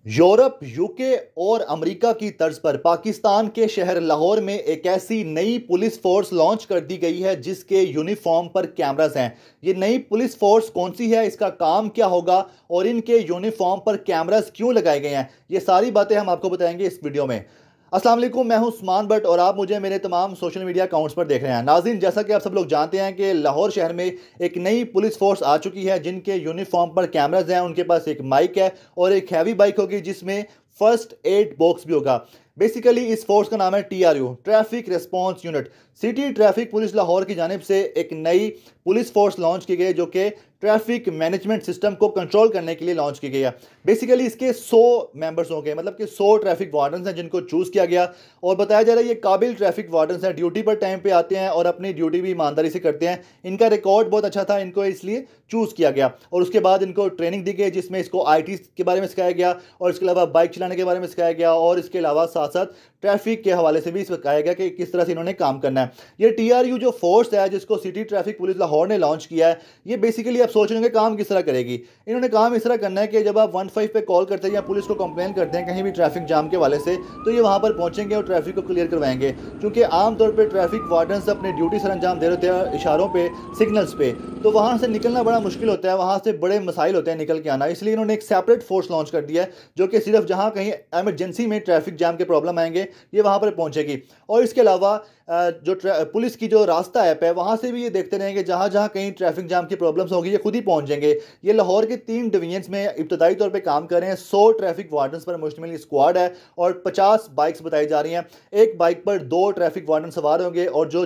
Europe, UK और America की तर्ज पर पाकिस्तान के शहर लाहौर में एक ऐसी नई पुलिस फोर्स लॉन्च कर दी गई है जिसके यूनिफॉर्म पर कैमरास हैं। ये नई पुलिस फोर्स कौन सी है, इसका काम क्या होगा और इनके यूनिफॉर्म पर कैमरास क्यों लगाए गए हैं, ये सारी बातें हम आपको बताएंगे इस वीडियो में। अस्सलाम वालेकुम, मैं हूं उस्मान भट्ट और आप मुझे मेरे तमाम सोशल मीडिया अकाउंट्स पर देख रहे हैं। नाज़रीन, जैसा कि आप सब लोग जानते हैं कि लाहौर शहर में एक नई पुलिस फोर्स आ चुकी है जिनके यूनिफॉर्म पर कैमराज हैं। उनके पास एक माइक है और एक हैवी बाइक होगी जिसमें फर्स्ट एड बॉक्स भी होगा। बेसिकली इस फोर्स का नाम है TRU, traffic response unit. City traffic police Lahore की जानिब से एक नई पुलिस फोर्स लॉन्च की गई जो कि ट्रैफिक मैनेजमेंट सिस्टम को कंट्रोल करने के लिए लॉन्च की गई है। बेसिकली इसके 100 मेंबर्स होंगे, मतलब कि 100 ट्रैफिक वार्डन्स हैं जिनको चूज़ किया गया और बताया जा रहा है ये काबिल ट्रैफिक वार्डन्स हैं, ड्यूटी पर टाइम पे आते हैं और अपनी ड्यूटी भी ईमानदारी से करते हैं। इनका रिकॉर्ड बहुत अच्छा था, इनको इसलिए चूज़ किया गया और उसके बाद इनको ट्रेनिंग दी गई जिसमें इसको IT के बारे में सिखाया गया और इसके अलावा बाइक चलाने के बारे में सिखाया गया और इसके अलावा साथ साथ ट्रैफिक के हवाले से भी सिखाया गया कि किस तरह से इन्होंने काम करना है। ये TRU जो फोर्स है जिसको सिटी ट्रैफिक पुलिस लाहौर ने लॉन्च किया है, ये बेसिकली आप सोच रहे होंगे काम किस तरह करेगी। इन्होंने काम इस तरह करना है कि जब आप 15 पे कॉल करते हैं या पुलिस को कंप्लेन करते हैं कहीं भी ट्रैफिक जाम के वाले से, तो ये वहाँ पर पहुँचेंगे और ट्रैफिक को क्लियर करवाएंगे। क्योंकि आमतौर पर ट्रैफिक वार्डन्स अपने ड्यूटी सर अंजाम दे रहे होते हैं इशारों पर, सिग्नल्स पे, तो वहाँ से निकलना बड़ा मुश्किल होता है, वहाँ से बड़े मसाइल होते हैं निकल के आना। इसलिए इन्होंने एक सेपरेट फोर्स लॉन्च कर दिया है जो कि सिर्फ जहाँ कहीं एमरजेंसी में ट्रैफिक जाम के प्रॉब्लम आएंगे ये वहाँ पर पहुँचेगी। और इसके अलावा जो पुलिस की जो रास्ता ऐप है वहाँ से भी ये देखते रहेंगे जहाँ जहाँ कहीं ट्रैफिक जाम की प्रॉब्लम्स होगी ये खुद ही पहुँच जाएंगे। ये लाहौर के 3 डिवीजन्स में इब्तदाई तौर पे काम कर रहे हैं। 100 ट्रैफिक वार्डन्स पर मुश्तमिल स्क्वाड है और 50 बाइक्स बताई जा रही हैं। एक बाइक पर 2 ट्रैफिक वार्डन सवार होंगे और जो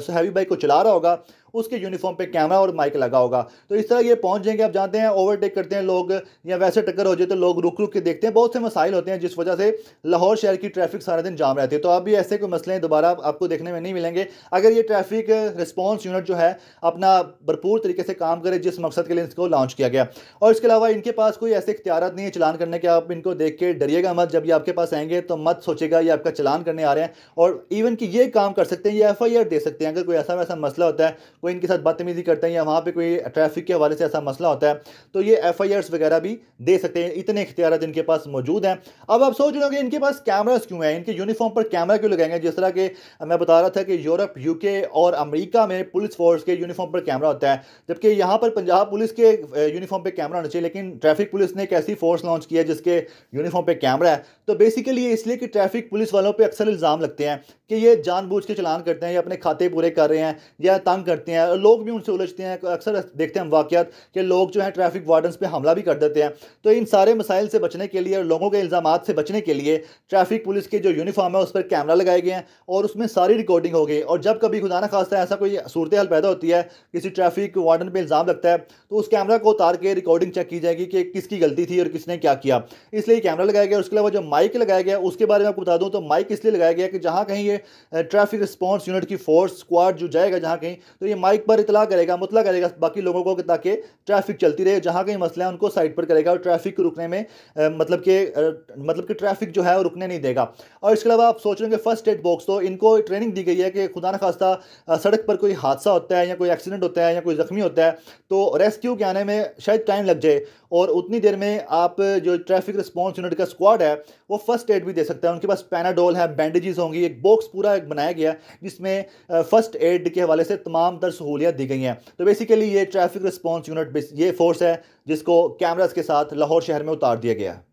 हैवी बाइक को चला रहा होगा उसके यूनिफॉर्म पे कैमरा और माइक लगा होगा। तो इस तरह ये पहुंच जाएंगे। आप जानते हैं ओवरटेक करते हैं लोग या वैसे टक्कर हो जाए तो लोग रुक रुक के देखते हैं, बहुत से मसाइल होते हैं जिस वजह से लाहौर शहर की ट्रैफिक सारा दिन जाम रहती है। तो अब भी ऐसे कोई मसले दोबारा आपको देखने में नहीं मिलेंगे अगर ये ट्रैफिक रिस्पॉन्स यूनिट जो है अपना भरपूर तरीके से काम करे जिस मकसद के लिए इसको लॉन्च किया गया। और इसके अलावा इनके पास कोई ऐसे इख्तियारात नहीं है चलान करने के। आप इनको देख के डरिएगा मत, जब ये आपके पास आएंगे तो मत सोचेगा ये आपका चलान करने आ रहे हैं। और इवन कि ये काम कर सकते हैं, ये FIR दे सकते हैं अगर कोई ऐसा वैसा मसला होता है, कोई इनके साथ बदतमीजी करते हैं या वहाँ पे कोई ट्रैफिक के हवाले से ऐसा मसला होता है तो ये FIRs वगैरह भी दे सकते हैं। इतने इख्तियार इनके पास मौजूद हैं। अब आप सोच रहे हो कि इनके पास कैमरास क्यों है, इनके यूनिफॉर्म पर कैमरा क्यों लगाएंगे। जिस तरह के मैं बता रहा था कि यूरोप, UK और अमेरिका में पुलिस फोर्स के यूनिफॉर्म पर कैमरा होता है, जबकि यहाँ पर पंजाब पुलिस के यूनिफॉर्म पर कैमरा होना चाहिए, लेकिन ट्रैफिक पुलिस ने एक ऐसी फोर्स लॉन्च किया जिसके यूनिफॉर्म पर कैमरा है। तो बेसिकली ये इसलिए कि ट्रैफिक पुलिस वालों पर अक्सर इल्ज़ाम लगते हैं कि ये जानबूझ के चलान करते हैं या अपने खाते पूरे कर रहे हैं या तंग करते हैं, लोग भी उनसे उलझते हैं। अक्सर देखते हैं हम वाक़यात कि लोग जो हैं ट्रैफिक वार्डन्स पे हमला भी कर देते हैं। तो इन सारे मसाइल से बचने के लिए और लोगों के इल्ज़ामात से बचने के लिए ट्रैफिक पुलिस के जो यूनिफॉर्म है उस पर कैमरा लगाए गए हैं और उसमें सारी रिकॉर्डिंग हो गई। और जब कभी खुदा न खास्ता ऐसा कोई सूरत हाल पैदा होती है, किसी ट्रैफिक वार्डन पर इल्ज़ाम लगता है, तो उस कैमरा को उतार के रिकॉर्डिंग चेक की जाएगी कि किसकी गलती थी और किसने क्या किया। इसलिए कैमरा लगाया गया। उसके अलावा जो माइक लगाया गया उसके बारे में आपको बता दूँ तो माइक इसलिए लगाया गया कि जहाँ कहीं ये ट्रैफिक रिस्पॉन्स यूनिट की फोर्स स्क्वाड जो जाएगा जहाँ कहीं, तो ये माइक पर इतला करेगा, मुतला करेगा बाकी लोगों को ताकि ट्रैफिक चलती रहे। जहाँ कहीं मसला है उनको साइड पर करेगा और ट्रैफिक को रुकने में मतलब कि ट्रैफिक जो है वो रुकने नहीं देगा। और इसके अलावा आप सोच रहे हैं कि फर्स्ट एड बॉक्स, तो इनको ट्रेनिंग दी गई है कि खुदा न खास्ता सड़क पर कोई हादसा होता है या कोई एक्सीडेंट होता है या कोई ज़ख्मी होता है तो रेस्क्यू के आने में शायद टाइम लग जाए और उतनी देर में आप जो ट्रैफिक रिस्पॉन्स यूनिट का स्क्वाड है वो फर्स्ट एड भी दे सकता है। उनके पास पैनाडोल है, बैंडेजेस होंगी, एक बॉक्स पूरा एक बनाया गया जिसमें फर्स्ट एड के हवाले से तमाम तर सहूलियत दी गई हैं। तो बेसिकली ये ट्रैफिक रिस्पॉन्स यूनिट ये फोर्स है जिसको कैमरास के साथ लाहौर शहर में उतार दिया गया है।